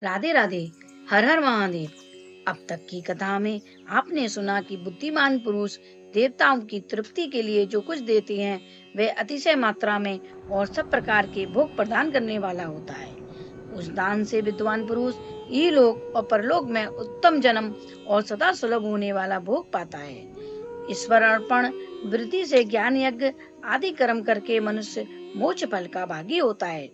राधे राधे। हर हर महादेव। अब तक की कथा में आपने सुना कि बुद्धिमान पुरुष देवताओं की तृप्ति के लिए जो कुछ देते हैं वह अतिशय मात्रा में और सब प्रकार के भोग प्रदान करने वाला होता है। उस दान से विद्वान पुरुष इहलोक और परलोक में उत्तम जन्म और सदा सुलभ होने वाला भोग पाता है। ईश्वर अर्पण वृद्धि से ज्ञान यज्ञ आदि कर्म करके मनुष्य मोक्ष फल का भागी होता है।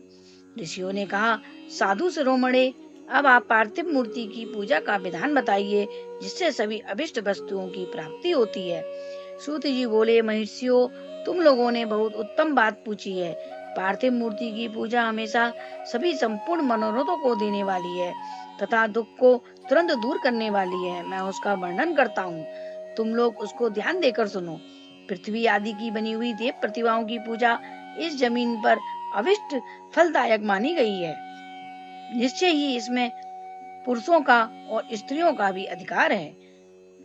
ऋषियों ने कहा, साधु शिरोमणे, अब आप पार्थिव मूर्ति की पूजा का विधान बताइए जिससे सभी अभिष्ट वस्तुओं की प्राप्ति होती है। सूत जी बोले, महर्षियों, तुम लोगों ने बहुत उत्तम बात पूछी है। पार्थिव मूर्ति की पूजा हमेशा सभी संपूर्ण मनोरथों को देने वाली है तथा दुख को तुरंत दूर करने वाली है। मैं उसका वर्णन करता हूँ, तुम लोग उसको ध्यान देकर सुनो। पृथ्वी आदि की बनी हुई देव प्रतिमाओं की पूजा इस जमीन पर अविष्ट फलदायक मानी गई है। निश्चय ही इसमें पुरुषों का और स्त्रियों का भी अधिकार है।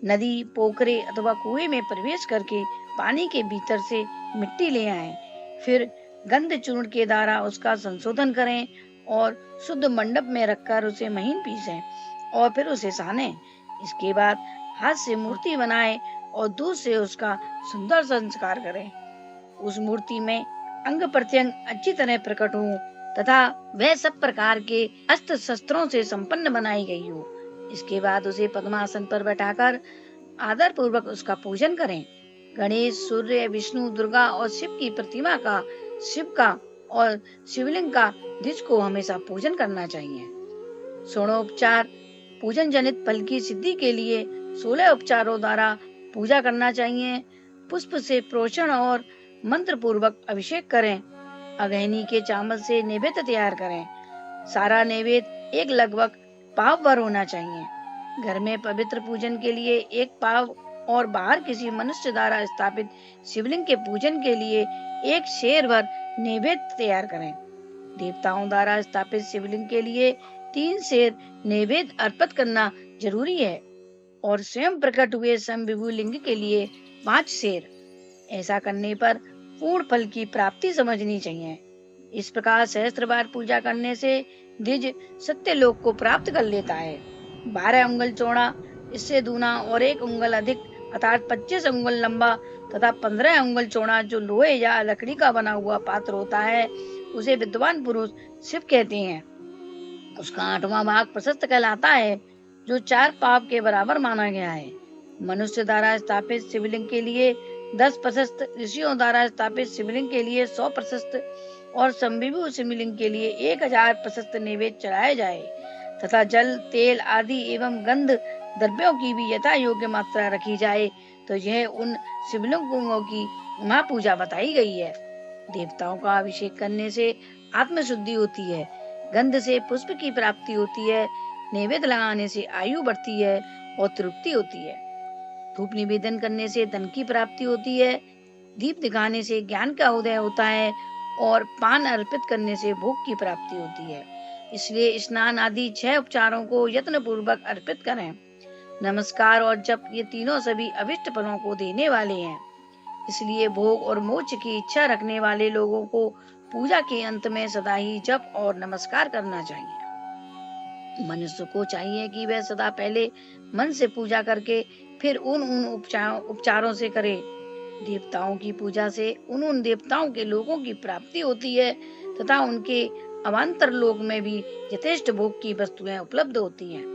नदी, पोखरे अथवा कुएं में प्रवेश करके पानी के भीतर से मिट्टी ले आएं, फिर गंध चूर्ण के द्वारा उसका संशोधन करें और शुद्ध मंडप में रखकर उसे महीन पीसें और फिर उसे सानें। इसके बाद हाथ से मूर्ति बनाएं और दूध से उसका सुंदर संस्कार करें। उस मूर्ति में अंग प्रत्यंग अच्छी तरह प्रकट हो तथा वह सब प्रकार के अस्त्र शस्त्रों से संपन्न बनाई गई हो। इसके बाद उसे पद्मासन पर बैठाकर आदर पूर्वक उसका पूजन करें। गणेश, सूर्य, विष्णु, दुर्गा और शिव की प्रतिमा का, शिव का और शिवलिंग का द्विज को हमेशा पूजन करना चाहिए। षोडोपचार पूजन जनित फल की सिद्धि के लिए 16 उपचारों द्वारा पूजा करना चाहिए। पुष्प से प्रोषण और मंत्र पूर्वक अभिषेक करें। अगहनी के चावल से नैवेद्य तैयार करें। सारा नैवेद्य एक लगभग पाव भर होना चाहिए। घर में पवित्र पूजन के लिए एक पाव और बाहर किसी मनुष्य द्वारा स्थापित शिवलिंग के पूजन के लिए एक शेर भर नैवेद्य तैयार करें। देवताओं द्वारा स्थापित शिवलिंग के लिए 3 शेर नैवेद्य अर्पित करना जरूरी है और स्वयं प्रकट हुए स्वयंभू लिंग के लिए 5 शेर। ऐसा करने पर पूर्ण फल की प्राप्ति समझनी चाहिए। इस प्रकार सहस्त्र बार पूजा करने से द्विज सत्य लोक को प्राप्त कर लेता है। 12 अंगुल चौड़ा, इससे दूना और 1 अंगुल अधिक अर्थात 25 अंगुल लंबा तथा 15 अंगुल चौड़ा जो लोहे या लकड़ी का बना हुआ पात्र होता है उसे विद्वान पुरुष शिव कहते हैं। उसका 8वां भाग प्रशस्त कहलाता है जो 4 पाव के बराबर माना गया है। मनुष्य द्वारा स्थापित शिवलिंग के लिए 10 प्रशस्त, ऋषियों द्वारा स्थापित शिवलिंग के लिए 100 प्रशस्त और संविभू शिवलिंग के लिए 1000 प्रशस्त नैवेद्य चढ़ाए जाए तथा जल, तेल आदि एवं गंध द्रव्यों की भी यथा योग्य मात्रा रखी जाए। तो यह उन शिवलिंगों की महापूजा बताई गई है। देवताओं का अभिषेक करने से आत्मशुद्धि होती है, गंध से पुष्प की प्राप्ति होती है, नैवेद्य लगाने से आयु बढ़ती है और तृप्ति होती है। धूप निवेदन करने से धन की प्राप्ति होती है, दीप दिखाने से ज्ञान का उदय होता है और पान अर्पित करने से भोग की प्राप्ति होती है। इसलिए स्नान आदि 6 उपचारों को यत्न पूर्वक अर्पित करें। नमस्कार और जप ये तीनों सभी अभिष्ट फलों को देने वाले हैं। इसलिए भोग और मोक्ष की इच्छा रखने वाले लोगों को पूजा के अंत में सदा ही जप और नमस्कार करना चाहिए। मनुष्य को चाहिए कि वह सदा पहले मन से पूजा करके फिर उन उपचारों से करे। देवताओं की पूजा से उन देवताओं के लोगों की प्राप्ति होती है तथा उनके अवान्तर लोक में भी यथेष्ट भोग की वस्तुएं उपलब्ध होती हैं।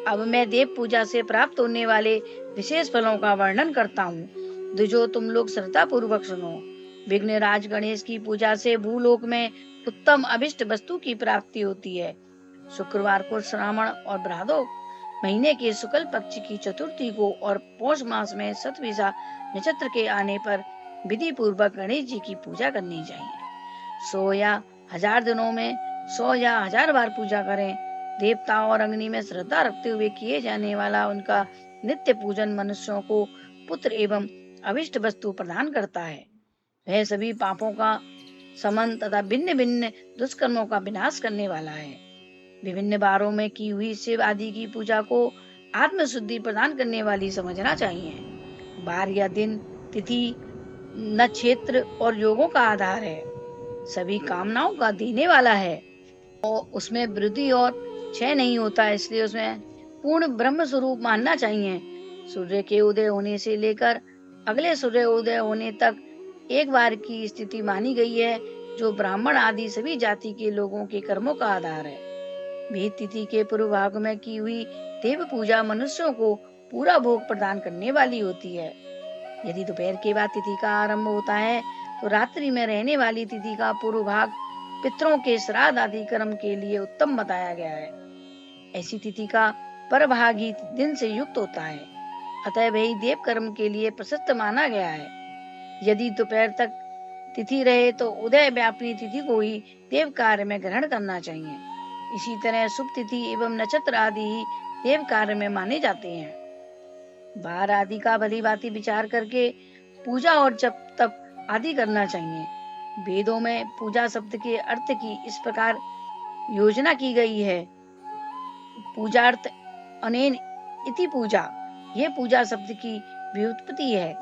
अब मैं देव पूजा से प्राप्त होने वाले विशेष फलों का वर्णन करता हूँ, जो तुम लोग श्रद्धा पूर्वक सुनो। विघ्नराज गणेश की पूजा से भूलोक में उत्तम अभिष्ट वस्तु की प्राप्ति होती है। शुक्रवार को श्रावण और भादो महीने के शुक्ल पक्ष की चतुर्थी को और पौष मास में सतविसा नक्षत्र के आने पर विधि पूर्वक गणेश जी की पूजा करनी चाहिए। 100 या 1000 दिनों में 100 या 1000 बार पूजा करें। देवताओं और अग्नि में श्रद्धा रखते हुए किए जाने वाला उनका नित्य पूजन मनुष्यों को पुत्र एवं अभिष्ट वस्तु प्रदान करता है। वह सभी पापों का समन तथा भिन्न भिन्न दुष्कर्मों का विनाश करने वाला है। विभिन्न बारों में की हुई शिव आदि की पूजा को आत्म शुद्धि प्रदान करने वाली समझना चाहिए। बार या दिन, तिथि, नक्षत्र और योगों का आधार है, सभी कामनाओं का देने वाला है और उसमें वृद्धि और क्षय नहीं होता, इसलिए उसमें पूर्ण ब्रह्म स्वरूप मानना चाहिए। सूर्य के उदय होने से लेकर अगले सूर्य उदय होने तक एक बार की स्थिति मानी गई है, जो ब्राह्मण आदि सभी जाति के लोगों के कर्मों का आधार है। भेद तिथि के पूर्व भाग में की हुई देव पूजा मनुष्यों को पूरा भोग प्रदान करने वाली होती है। यदि दोपहर के बाद तिथि का आरंभ होता है, तो रात्रि में रहने वाली तिथि का पूर्व भाग पितरों के श्राद्ध आदि कर्म के लिए उत्तम बताया गया है। ऐसी तिथि का परभाग ही दिन से युक्त होता है, अतः वही देव कर्म के लिए प्रशस्त माना गया है। यदि दोपहर तक तिथि रहे तो उदय व्यापनी तिथि को ही देव कार्य में ग्रहण करना चाहिए। इसी तरह शुभ तिथि एवं नक्षत्र आदि ही देव कार्य में माने जाते हैं। बार आदि का भली भांति विचार करके पूजा और जप तप आदि करना चाहिए। वेदों में पूजा शब्द के अर्थ की इस प्रकार योजना की गई है। पूजार्थ अनेन इति पूजा, ये पूजा शब्द की व्युत्पत्ति है।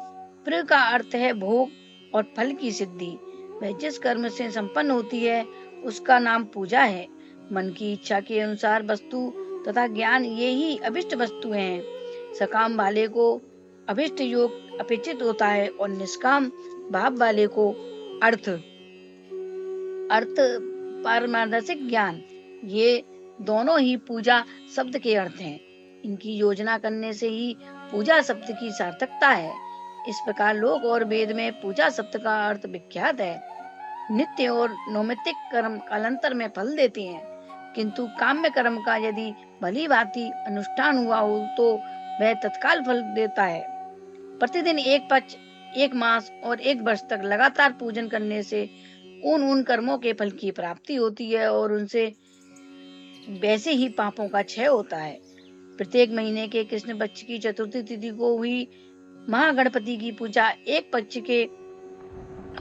प्र का अर्थ है भोग और फल की सिद्धि। वह जिस कर्म से संपन्न होती है उसका नाम पूजा है। मन की इच्छा के अनुसार वस्तु तथा ज्ञान ये ही अभिष्ट वस्तुएं हैं। सकाम वाले को अभिष्ट योग अपेक्षित होता है और निष्काम भाव वाले को अर्थ अर्थ पारमार्थिक ज्ञान, ये दोनों ही पूजा शब्द के अर्थ हैं। इनकी योजना करने से ही पूजा शब्द की सार्थकता है। इस प्रकार लोक और वेद में पूजा शब्द का अर्थ विख्यात है। नित्य और नैमित्तिक कर्म कालांतर में फल देते हैं, किंतु काम्य कर्म का यदि भली भांति अनुष्ठान हुआ हो तो वह तत्काल फल देता है। प्रतिदिन एक पक्ष, एक मास और एक वर्ष तक लगातार पूजन करने से उन कर्मों के फल की प्राप्ति होती है और उनसे वैसे ही पापों का क्षय होता है। प्रत्येक महीने के कृष्ण पक्ष की चतुर्थी तिथि को हुई महागणपति की पूजा एक पक्ष के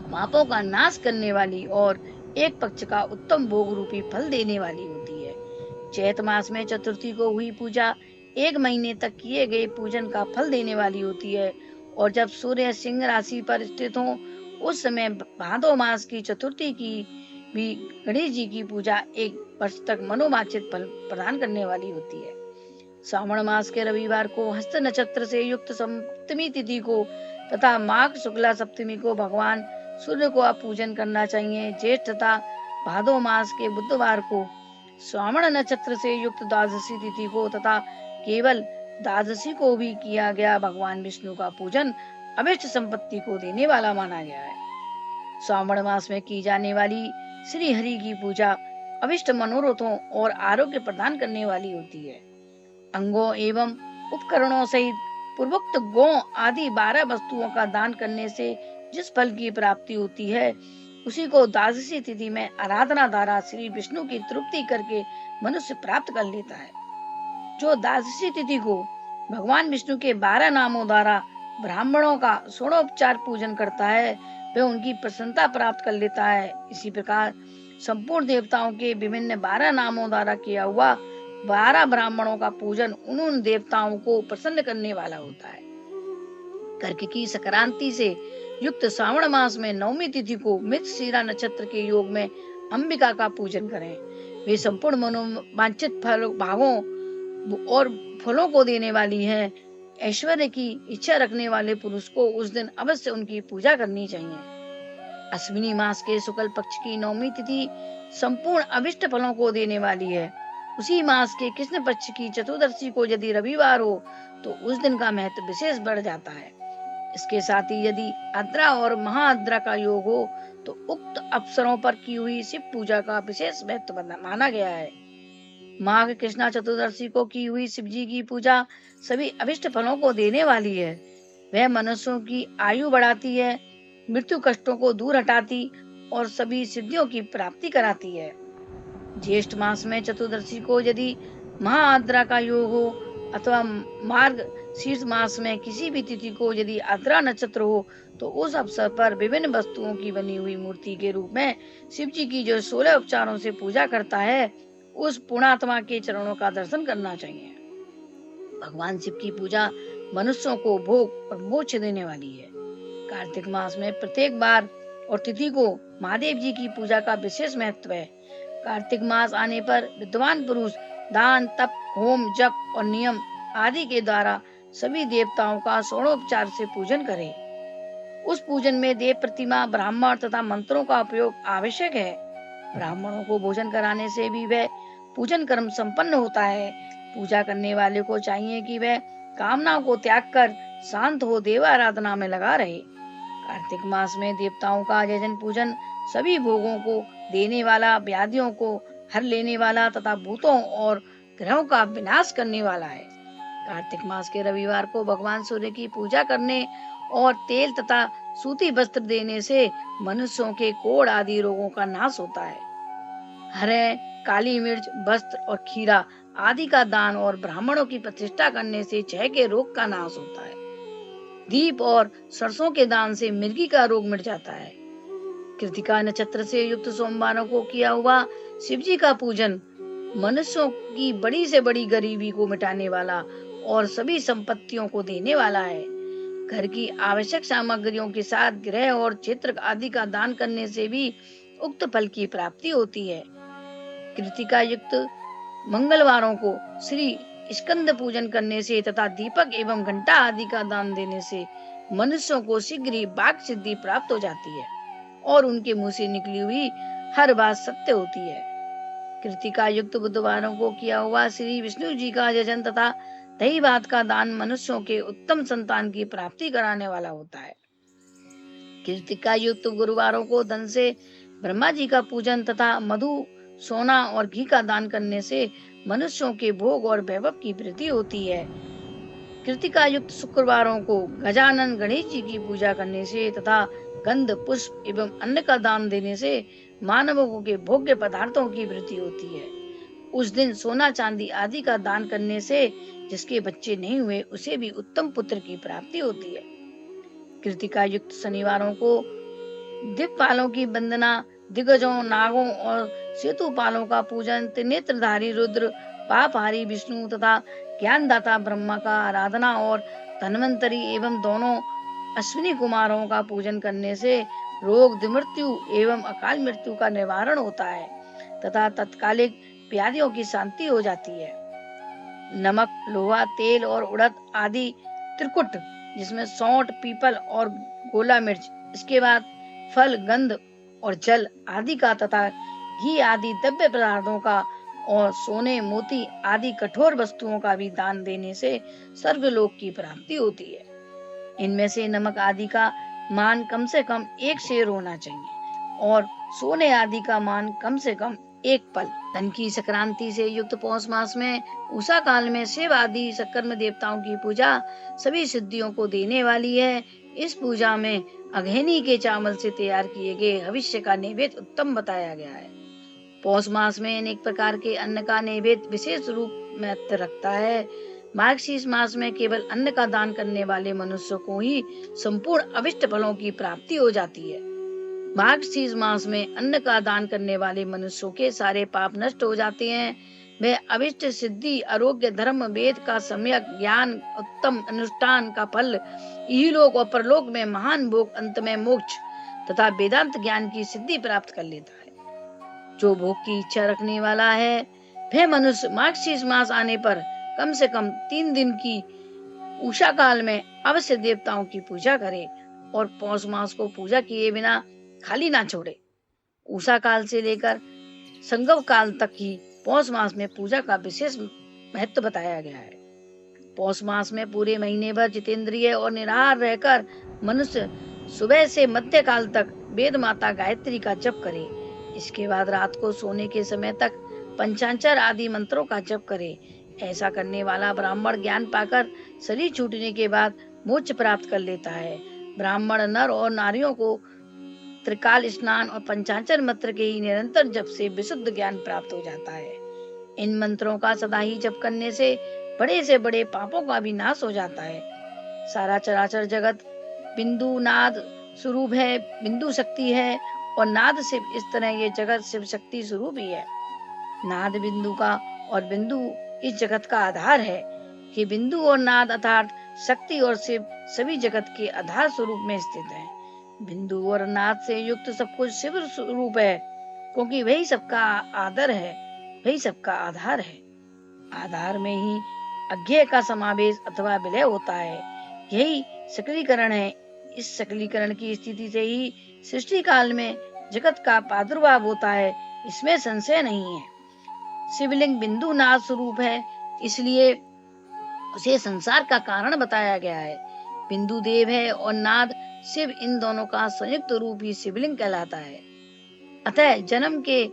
पापों का नाश करने वाली और एक पक्ष का उत्तम भोग रूपी फल देने वाली होती है। चैत मास में चतुर्थी को हुई पूजा एक महीने तक किए गए पूजन का फल देने वाली होती है और जब सूर्य सिंह राशि पर स्थित हो उस समय भादो मास की चतुर्थी की भी गणेश जी की पूजा एक वर्ष तक मनोवांछित फल प्रदान करने वाली होती है। श्रावण मास के रविवार को हस्त नक्षत्र से युक्त सप्तमी तिथि को तथा माघ शुक्ला सप्तमी को भगवान सूर्य को पूजन करना चाहिए। ज्येष्ठ तथा भादो मास के बुधवार को श्रावण नक्षत्र से युक्त द्वादशी तिथि को तथा केवल द्वादशी को भी किया गया भगवान विष्णु का पूजन अभिष्ट संपत्ति को देने वाला माना गया है। श्रावण मास में की जाने वाली श्री हरि की पूजा अभिष्ट मनोरथों और आरोग्य प्रदान करने वाली होती है। अंगों एवं उपकरणों सहित पूर्वोक्त गौ आदि 12 वस्तुओं का दान करने से जिस फल की प्राप्ति होती है उसी को द्वादशी तिथि में आराधना द्वारा श्री विष्णु की तृप्ति करके मनुष्य प्राप्त कर लेता है। जो द्वादशी तिथि को भगवान विष्णु के 12 नामों द्वारा ब्राह्मणों का षोडोपचार पूजन करता है वह उनकी प्रसन्नता प्राप्त कर लेता है। इसी प्रकार संपूर्ण देवताओं के विभिन्न 12 नामों द्वारा किया हुआ 12 ब्राह्मणों का पूजन उन देवताओं को प्रसन्न करने वाला होता है। कर्क की संक्रांति से युक्त श्रावण मास में नवमी तिथि को मृगशिरा नक्षत्र के योग में अंबिका का पूजन करें। वे संपूर्ण मनोवांछित भागों और फलों को देने वाली है। ऐश्वर्य की इच्छा रखने वाले पुरुष को उस दिन अवश्य उनकी पूजा करनी चाहिए। अश्विनी मास के शुक्ल पक्ष की नवमी तिथि संपूर्ण अभिष्ट फलों को देने वाली है। उसी मास के कृष्ण पक्ष की चतुर्दशी को यदि रविवार हो तो उस दिन का महत्व विशेष बढ़ जाता है। इसके साथ ही यदि आद्रा और महाआद्रा का योग हो तो उक्त अवसरों पर की हुई शिव पूजा का विशेष महत्व माना गया है। माघ कृष्णा चतुर्दशी को की हुई शिव जी की पूजा सभी अभिष्ट फलों को देने वाली है। वह मनुष्यों की आयु बढ़ाती है, मृत्यु कष्टों को दूर हटाती और सभी सिद्धियों की प्राप्ति कराती है। ज्येष्ठ मास में चतुर्दशी को यदि महाआद्रा का योग हो अथवा मार्ग शीर्ष मास में किसी भी तिथि को यदि आद्रा नक्षत्र हो तो उस अवसर पर विभिन्न वस्तुओं की बनी हुई मूर्ति के रूप में शिव जी की जो 16 उपचारों से पूजा करता है उस पुण्यात्मा के चरणों का दर्शन करना चाहिए। भगवान शिव की पूजा मनुष्यों को भोग और मोक्ष देने वाली है। कार्तिक मास में प्रत्येक बार और तिथि को महादेव जी की पूजा का विशेष महत्व है। कार्तिक मास आने पर विद्वान पुरुष दान, तप, होम, जप और नियम आदि के द्वारा सभी देवताओं का षोडोपचार से पूजन करें। उस पूजन में देव प्रतिमा, ब्राह्मण तथा मंत्रों का उपयोग आवश्यक है। ब्राह्मणों को भोजन कराने से भी वह पूजन कर्म संपन्न होता है। पूजा करने वाले को चाहिए कि वह कामनाओं को त्याग कर शांत हो देव आराधना में लगा रहे। कार्तिक मास में देवताओं का यजन पूजन सभी भोगों को देने वाला, व्याधियों को हर लेने वाला तथा भूतों और ग्रहों का विनाश करने वाला है। कार्तिक मास के रविवार को भगवान सूर्य की पूजा करने और तेल तथा सूती वस्त्र देने से मनुष्यों के कोढ़ आदि रोगों का नाश होता है। हरे, काली मिर्च, वस्त्र और खीरा आदि का दान और ब्राह्मणों की प्रतिष्ठा करने से क्षय के रोग का नाश होता है। दीप और सरसों के दान से मिर्गी का रोग मिट जाता है। कृतिका नक्षत्र से युक्त सोमवारों को किया हुआ शिव जी का पूजन मनुष्यों की बड़ी से बड़ी गरीबी को मिटाने वाला और सभी संपत्तियों को देने वाला है। घर की आवश्यक सामग्रियों के साथ गृह और क्षेत्र आदि का दान करने से भी उक्त फल की प्राप्ति होती है। कृतिका युक्त मंगलवारों को श्री स्कंद पूजन करने से तथा दीपक एवं घंटा आदि का दान देने से मनुष्यों को शीघ्र ही वाक सिद्धि प्राप्त हो जाती है और उनके मुंह से निकली हुई हर बात सत्य होती है। कृतिका युक्त बुधवारों को किया हुआ श्री विष्णु जी का यजन तथा दही भात का दान मनुष्यों के उत्तम संतान की प्राप्ति कराने वाला होता है। कृतिका युक्त गुरुवारों को धन से ब्रह्मा जी का पूजन तथा मधु, सोना और घी का दान करने से मनुष्यों के भोग और वैभव की वृद्धि होती है। कृतिका युक्त शुक्रवारों को गजानन गणेश जी की पूजा करने से तथा गंध, पुष्प एवं अन्न का दान देने से मानवों के भोग्य पदार्थों की वृद्धि होती है। उस दिन सोना, चांदी आदि का दान करने से जिसके बच्चे नहीं हुए उसे भी उत्तम पुत्र की प्राप्ति होती है। कृतिका युक्त शनिवारों को दिक्पालों की वंदना, दिग्गजों, नागों और सेतुपालों का पूजन, त्रिनेत्रधारी रुद्र, पापहारी विष्णु तथा ज्ञानदाता ब्रह्मा का आराधना और धन्वंतरी एवं दोनों अश्विनी कुमारों का पूजन करने से रोग, मृत्यु एवं अकाल मृत्यु का निवारण होता है तथा तत्कालिक व्याधियों की शांति हो जाती है। नमक, लोहा, तेल और उड़द आदि त्रिकुट, जिसमें सौंठ, पीपल और गोला मिर्च, इसके बाद फल, गंध और जल आदि का तथा घी आदि द्रव्य पदार्थों का और सोने, मोती आदि कठोर वस्तुओं का भी दान देने से स्वर्गलोक की प्राप्ति होती है। इनमें से नमक आदि का मान कम से कम 1 शेर होना चाहिए और सोने आदि का मान कम से कम 1 पल। धन की संक्रांति से युक्त पौष मास में उषा काल में शिव आदि सकर्म देवताओं की पूजा सभी सिद्धियों को देने वाली है। इस पूजा में अघेनी के चावल से तैयार किए गए भविष्य का नैवेद्य उत्तम बताया गया है। पौष मास में अनेक प्रकार के अन्न का नैवेद्य विशेष रूप में रखता है। मार्गशीर्ष मास में केवल अन्न का दान करने वाले मनुष्यों को ही संपूर्ण अभिष्ट फलों की प्राप्ति हो जाती है। मार्गशीर्ष मास में अन्न का दान करने वाले मनुष्यों के सारे पाप नष्ट हो जाते हैं। वे अभिष्ट सिद्धि, आरोग्य, धर्म, वेद का सम्यक ज्ञान, उत्तम अनुष्ठान का फल, इहलोक और परलोक में महान भोग, अंत में मोक्ष तथा वेदांत ज्ञान की सिद्धि प्राप्त कर लेता है। जो भोग की इच्छा रखने वाला है वह मनुष्य मार्गशीर्ष मास आने पर कम से कम 3 दिन की उषा काल में अवश्य देवताओं की पूजा करे और पौष मास को पूजा किए बिना खाली ना छोड़े। उषा काल से लेकर संगम काल तक ही पौष मास में पूजा का विशेष महत्व बताया गया है। पौष मास में पूरे महीने भर जितेंद्रिय और निराहार रहकर मनुष्य सुबह से मध्य काल तक वेद माता गायत्री का जप करे। इसके बाद रात को सोने के समय तक पंचाक्षर आदि मंत्रों का जप करे। ऐसा करने वाला ब्राह्मण ज्ञान पाकर शरीर छूटने के बाद मोक्ष प्राप्त कर लेता है। ब्राह्मण नर और नारियों को त्रिकाल स्नान और पंचाक्षर मंत्र के ही निरंतर जप से विशुद्ध ज्ञान प्राप्त हो जाता है। इन मंत्रों का सदा ही जप करने से बड़े से बड़े पापों का भी नाश हो जाता है। सारा चराचर जगत बिंदु नाद स्वरूप है, बिंदु शक्ति है और नाद शिव, इस तरह ये जगत शिव शक्ति स्वरूप ही है। नाद बिंदु का और बिंदु इस जगत का आधार है। ये बिंदु और नाद अर्थात शक्ति और शिव सभी जगत के आधार स्वरूप में स्थित है। बिंदु और नाद से युक्त सब कुछ शिव स्वरूप है, क्योंकि वही सबका आदर है, वही सबका आधार है। आधार में ही अज्ञेय का समावेश अथवा विलय होता है। यही सकलीकरण है। इस सकलीकरण की स्थिति से ही सृष्टि काल में जगत का प्रादुर्भाव होता है, इसमें संशय नहीं है। शिवलिंग बिंदु नाद स्वरूप है, इसलिए उसे संसार का कारण बताया गया है। बिंदु देव है और नाद शिव, इन दोनों का संयुक्त रूप ही शिवलिंग कहलाता है। अतः जन्म के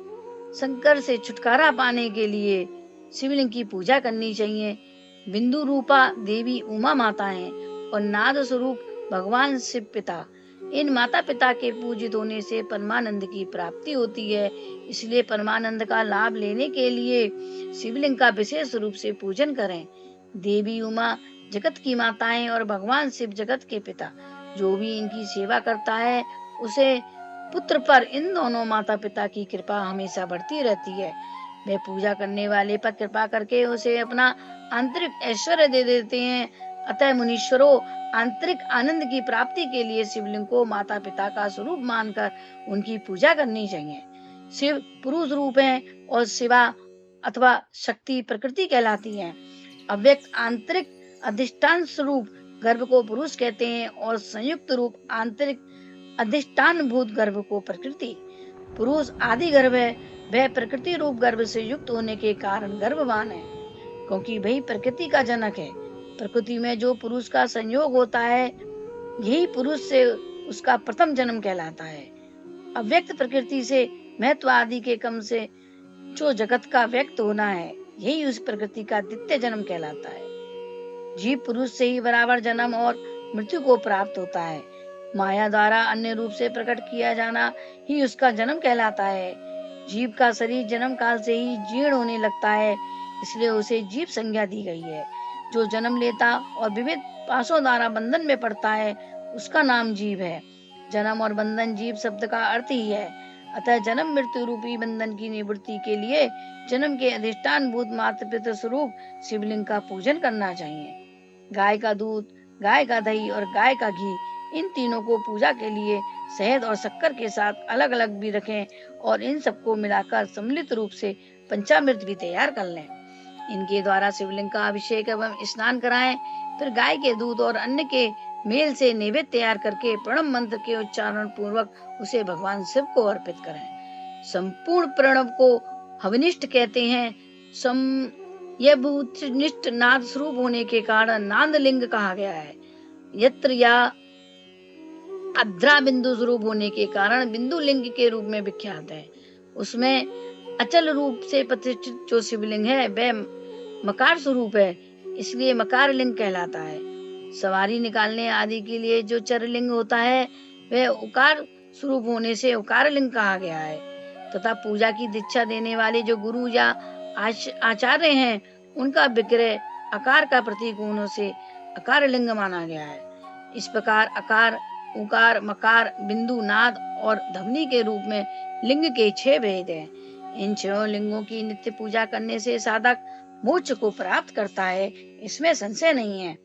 संकर से छुटकारा पाने के लिए शिवलिंग की पूजा करनी चाहिए। बिंदु रूपा देवी उमा माता है और नाद स्वरूप भगवान शिव पिता। इन माता पिता के पूजित होने से परमानंद की प्राप्ति होती है। इसलिए परमानंद का लाभ लेने के लिए शिवलिंग का विशेष रूप से पूजन करें। देवी उमा जगत की माताएं और भगवान शिव जगत के पिता। जो भी इनकी सेवा करता है उसे पुत्र पर इन दोनों माता पिता की कृपा हमेशा बढ़ती रहती है। वे पूजा करने वाले पर कृपा करके उसे अपना आंतरिक ऐश्वर्य दे देते हैं। अतः मुनीश्वरों, आंतरिक आनंद की प्राप्ति के लिए शिवलिंग को माता पिता का स्वरूप मानकर उनकी पूजा करनी चाहिए। शिव पुरुष रूप है और शिवा अथवा शक्ति प्रकृति कहलाती है। अव्यक्त आंतरिक अधिष्ठान स्वरूप गर्भ को पुरुष कहते हैं और संयुक्त रूप आंतरिक अधिष्ठान भूत गर्भ को प्रकृति। पुरुष आदि गर्भ है, वह प्रकृति रूप गर्भ से युक्त होने के कारण गर्भवान है, क्योंकि वही प्रकृति का जनक है। प्रकृति में जो पुरुष का संयोग होता है, यही पुरुष से उसका प्रथम जन्म कहलाता है। अव्यक्त प्रकृति से महत्व आदि के क्रम से जो जगत का व्यक्त होना है, यही उस प्रकृति का द्वितीय जन्म कहलाता है। जीव पुरुष से ही बराबर जन्म और मृत्यु को प्राप्त होता है। माया द्वारा अन्य रूप से प्रकट किया जाना ही उसका जन्म कहलाता है। जीव का शरीर जन्म काल से ही जीर्ण होने लगता है, इसलिए उसे जीव संज्ञा दी गई है। जो जन्म लेता और विविध पाशों द्वारा बंधन में पड़ता है, उसका नाम जीव है। जन्म और बंधन जीव शब्द का अर्थ ही है। अतः जन्म मृत्यु रूपी बंधन की निवृत्ति के लिए जन्म के अधिष्ठान भूत मातृ पितृ स्वरूप शिवलिंग का पूजन करना चाहिए। गाय का दूध, गाय का दही और गाय का घी, इन तीनों को पूजा के लिए शहद और शक्कर के साथ अलग अलग भी रखें और इन सबको मिलाकर सम्मिलित रूप से पंचामृत भी तैयार कर लें। इनके द्वारा शिवलिंग का अभिषेक एवं स्नान कराएं। फिर गाय के दूध और अन्न के मेल से नैवेद्य तैयार करके प्रणव मंत्र के उच्चारण पूर्वक उसे भगवान शिव को अर्पित करें। संपूर्ण प्रणव को हवनिष्ठ कहते हैं। यह भूतनिष्ठ नाद स्वरूप होने के कारण नादलिंग कहा गया है। यत्र या अध्रा बिंदु स्वरूप होने के कारण बिंदु लिंग के रूप में विख्यात है। उसमें अचल रूप से प्रतिष्ठित जो शिवलिंग है वह मकार स्वरूप है, इसलिए मकार लिंग कहलाता है। सवारी निकालने आदि के लिए जो चरलिंग होता है वह उकार स्वरूप होने से उकार लिंग कहा गया है। तथा पूजा की दीक्षा देने वाले जो गुरु या आचार्य हैं, उनका विग्रह आकार का प्रतीक होने से अकार लिंग माना गया है। इस प्रकार अकार, उकार, मकार, बिंदु, नाद और ध्वनि के रूप में लिंग के 6 भेद हैं। इन 6 लिंगों की नित्य पूजा करने से साधक मोक्ष को प्राप्त करता है, इसमें संशय नहीं है।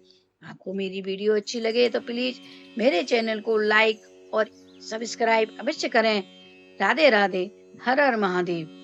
आपको मेरी वीडियो अच्छी लगे तो प्लीज मेरे चैनल को लाइक और सब्सक्राइब अवश्य करें। राधे राधे, हर हर महादेव।